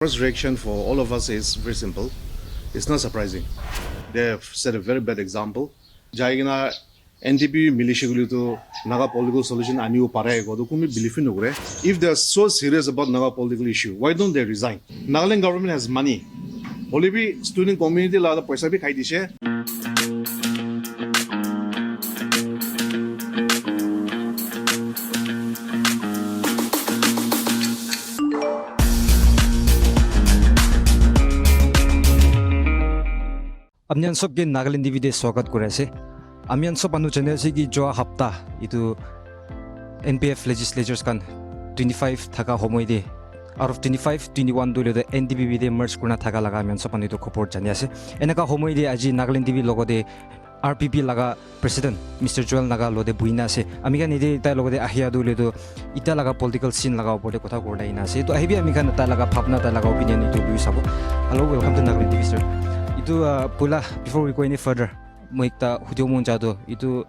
First reaction for all of us is very simple. It's not surprising. They have set a very bad example. Jaigina NDPP militia to Naga political solution aniu parai go kumi believe in ugre. If they are so serious about Naga political issue, why don't they resign? Nagaland government has money. Only be student community la paisa bhi khai dishe. Amyan sob ke Nagaland divide swagat kore ase. Amyan sob anu chane ase ki jo hafta itu NPF legislatures kan 25 thaka homoi de out of 25 21 dole de NDPP de merge kurna thaka laga amyan sob anu to khopor jani ase. Enaka homoi de aji Nagaland divi logo de RPP laga president Mr. Joel Naga lo de buina ase. Amiga ni de ta logo de ahia dole do ita laga political scene laga opor de kotha korda ina ase. To ahibi amiga ta laga bhavna ta laga opinion itu lui sabo. Hello, welcome to Nagaland TV sir. Itu pula before we go any further, mo ekta hudio mon jado itu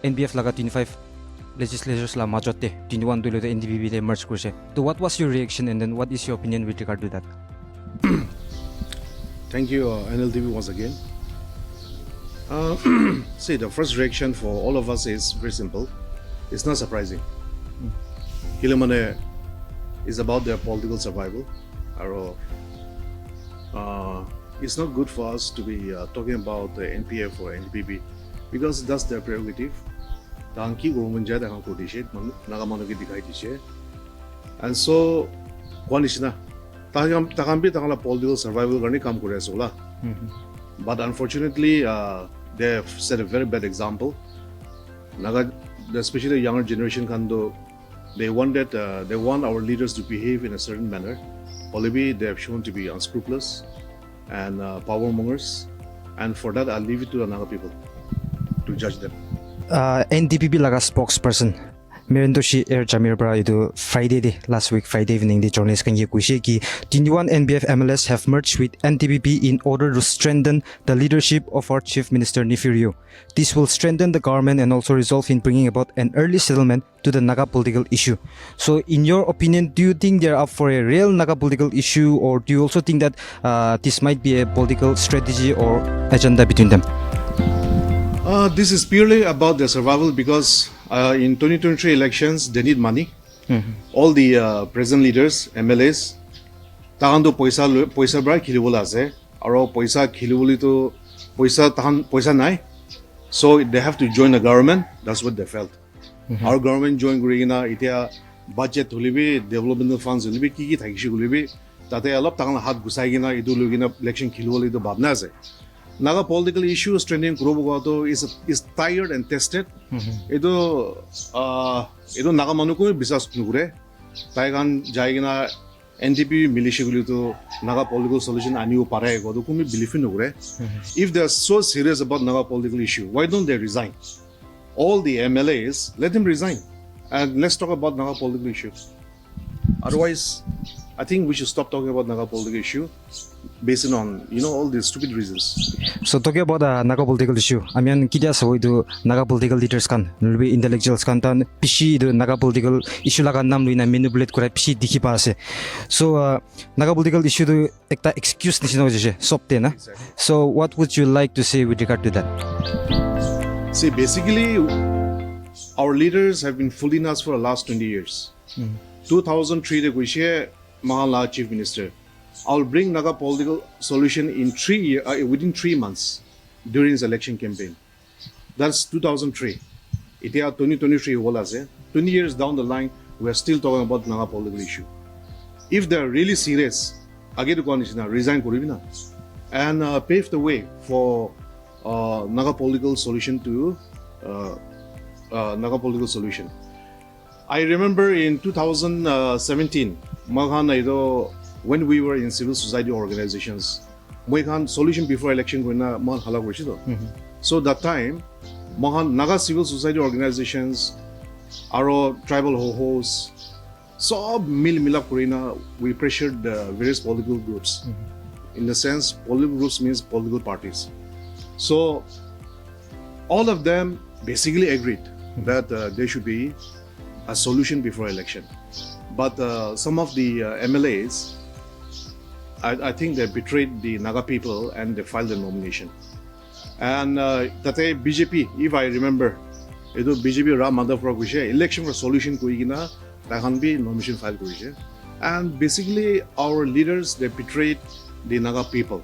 NPF laga 25 legislators la majote 21 dole de NDPP de merge kurse. So what was your reaction and then what is your opinion with regard to that? Thank you NLTV once again. See, the first reaction for all of us is very simple. It's not surprising. Kilimane is about their political survival. It's not good for us to be talking about the NPF or NDPP because that's their prerogative. Tanki government jada hang ko dishe naga manu ki dikhai dishe. And so kwanishna takambi takala political survival garni kam kore sola. But unfortunately they have set a very bad example. Naga, especially the younger generation kando, they want our leaders to behave in a certain manner. Olibi they have shown to be unscrupulous and power mongers, and for that I'll leave it to the Naga people to judge them. NDPP laga spokesperson Merentoshi Jamir bra itu Friday de last week Friday evening the journalists kan ye kuise ki 21 NPF MLAs have merged with NDPP in order to strengthen the leadership of our Chief Minister Nifirio. This will strengthen the government and also result in bringing about an early settlement to the Naga political issue. So in your opinion, do you think they're up for a real Naga political issue, or do you also think that this might be a political strategy or agenda between them? This is purely about their survival because in 2023 elections they need money. All the present leaders, MLAs, tahando poisa bra khilibola ase aro poisa khiliboli to poisa nai, so they have to join the government. That's what they felt. Our government join gurina itia budget hulibi developmental funds hulibi ki thakishi hulibi tate alop takala hat gusai gina idu lugina election khiliboli to bhabna ase. Naga political issues trending Kurobogato is tired and tested. Itu Naga Manuku Bisas Nugre, Taigan Jaigina NDPP militia to Naga political solution aniu parai go kumi believe in ugre. If they are so serious about Naga political issue, why don't they resign? All the MLAs, let them resign. And let's talk about Naga political issues. Otherwise, I think we should stop talking about Naga political issue based on all these stupid reasons. So talking about Naga political issue, I mean kidya so itu Naga political leaders kan, maybe intellectuals kan tan pishi itu Naga political issue laga nam luina manipulate kora pishi dikhi pa ase. So Naga political issue tu ekta excuse nishina hoje sopte na. So what would you like to say with regard to that? See, basically our leaders have been fooling us for the last 20 years. 2003 de kuishe Mahala Chief Minister, I'll bring Naga political solution in within 3 months during his election campaign. That's 2003. Itia 2023 wala se. 20 years down the line, we are still talking about Naga political issue. If they're really serious, Agedu Konishina resign Kuribina and pave the way for Naga political solution to Naga political solution. I remember in 2017, when we were in civil society organizations, solution before election so that time, Naga civil society organizations, our tribal ho-hos, we pressured various political groups. In the sense, political groups means political parties. So all of them basically agreed that there should be a solution before election. But some of the MLAs I think they betrayed the Naga people and they filed the nomination. And that BJP, if I remember, it was BJP Ram Madhavra Kushe, election for solution Kuigina, Tahanbi nomination file Kushe. And basically, our leaders, they betrayed the Naga people.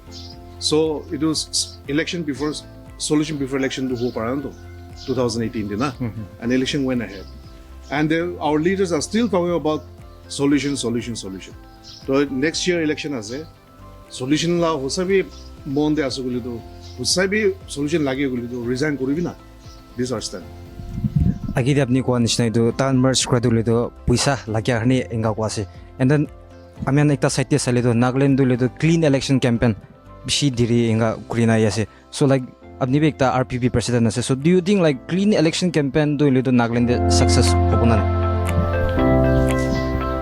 So it was election before, solution before election to go Paranto, 2018, and election went ahead. And our leaders are still talking about solution. So next year election as a solution la hosabi monde asugulido, hosabi solution lagi gulido, resign kuribina. These are stand. Agidi apni ko anisna idu tan merge kradulido puisa lagya harni enga kwase. And then amian ekta site salido Nagaland dulido clean election campaign bishi diri enga kurina yase. So like apni be ekta RPP president ase. So do you think like clean election campaign dulido Nagaland success hobunan?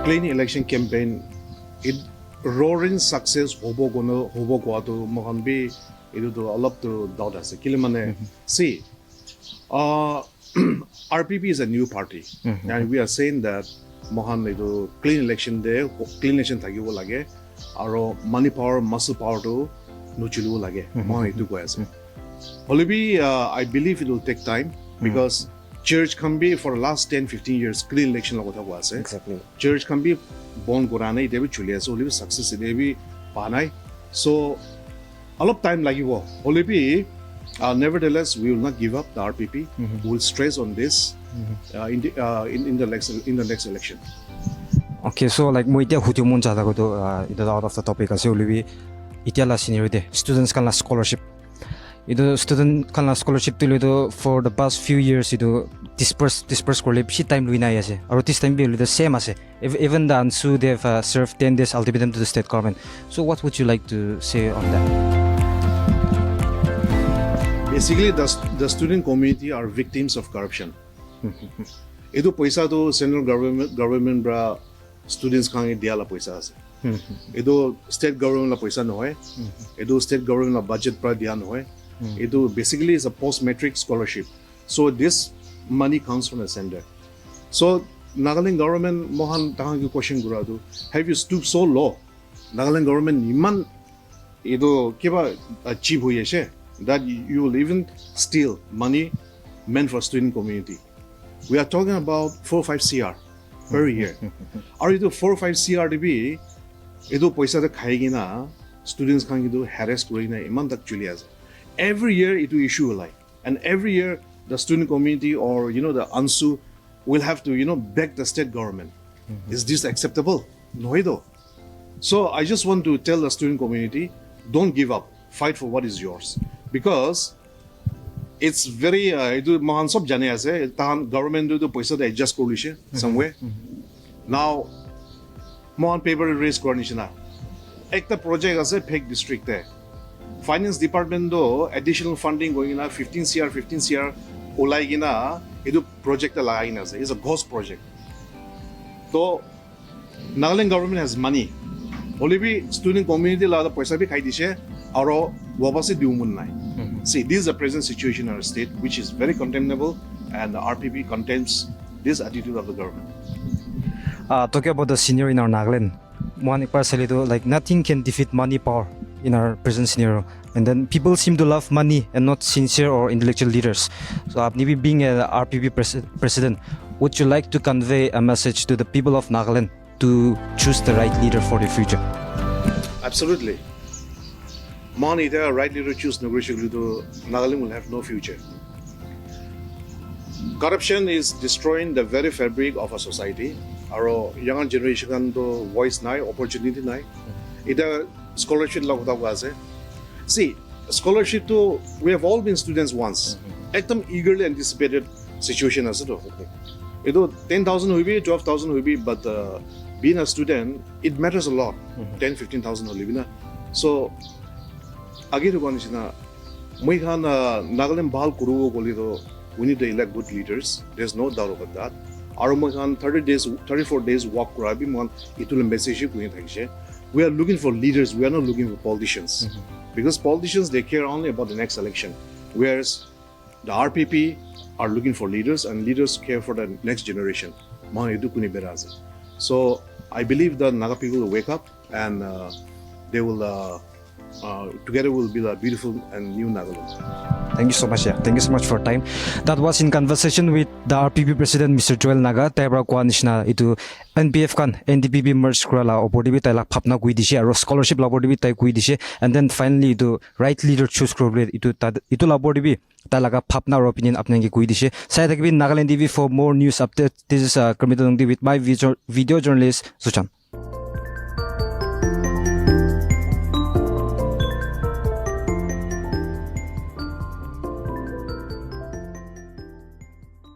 Clean election campaign it roaring success hobo kwa to mohan be idu to alap to doubt ase. Kilimane see RPP is a new party and we are saying that mohan idu clean election de clean election thagibo lage aro money power muscle power to nuchilu lage mohan itu ko ase. Holibi I believe it will take time because church can be for the last 10-15 years clean election lagota ko ase. Exactly. Church can be born Quran devi chuli ase holibi success devi panai. So a lot of time lagibo. Holibi nevertheless we will not give up the RPP. We will stress on this in the next election. Okay, so like mo itia huti mon jada ko to it out of the topic ase holibi itia la seniority students kan la scholarship. Ido student kan la scholarship to for the past few years ido disperse ko lepsi time luina yase. Aro this time be the same ase. Even the Ansu they have served 10 days ultimatum to the state government. So what would you like to say on that? Basically, the student community are victims of corruption. Ido paisa to central government bra students kang dia la paisa ase. Ido state government la paisa no hai. Ido state government la budget pra dia no hai. Ido basically is a post-matric scholarship. So this money comes from the sender. So Nagaland government mohan tahangi question guradu. Have you stooped so low? Nagaland government iman ido kiba cheap huyeshe that you will even steal money meant for student community. We are talking about 4-5 CR per year. Are you 4-5 CR to be? Ido paisa ta khaigina students kangi do harass kurina iman tak chuli ase. Every year it will issue a lie, and every year the student community or the ANSU will have to beg the state government. Is this acceptable? No. So I just want to tell the student community, don't give up. Fight for what is yours, because it's very mahan sob jane ase tahan government do paisa da adjust korishe somewhere. Now mahan paper raise kornishina ekta project ase Phek district there. Finance department do additional funding going in 15 CR ulai gina edu project la ina ase. It's a ghost project. So Nagaland government has money. Only be student community la paisa bhi khai dishe aro wabase diumun nai. See, this is the present situation in our state, which is very condemnable, and the RPP condemns this attitude of the government. Talking about the scenario in our Nagaland, like nothing can defeat money power in our present scenario. And then people seem to love money and not sincere or intellectual leaders. So maybe being an RPP president, would you like to convey a message to the people of Nagaland to choose the right leader for the future? Absolutely. Money, the right leader choose Nagaland will have no future. Corruption is destroying the very fabric of a society. Our younger generation can do voice nai, opportunity nai. Ida scholarship ase. See, scholarship to we have all been students once. Ekdam eagerly anticipated situation as it. Ido 10,000 hubi, 12,000 hubi, but being a student, it matters a lot. 10-15,000 holibina. So Agiru Ganishina, Nagaland Bal Kuru Golido, we need to elect good leaders. There's no doubt about that. Arumakan 34 days walk Kurabi Mon, it will message. We are looking for leaders, we are not looking for politicians. Because politicians they care only about the next election. Whereas the RPP are looking for leaders and leaders care for the next generation. So I believe the Naga people will wake up and they will together will build a beautiful and new Nagaland. Thank you so much. Yeah, thank you so much for time. That was in conversation with the RPP President Mr. Joel Naga. Taibra Kwanishna itu NPF kan NDPP merge kurala opodibi taila phapna kui dishe aro scholarship labodibi tai kui dishe, and then finally itu right leader choose kurle itu labodibi talaga phapna or opinion apnangi kui dishe. Saya takbi Nagaland TV for more news updates. This is Kermit with my video journalist Suchan.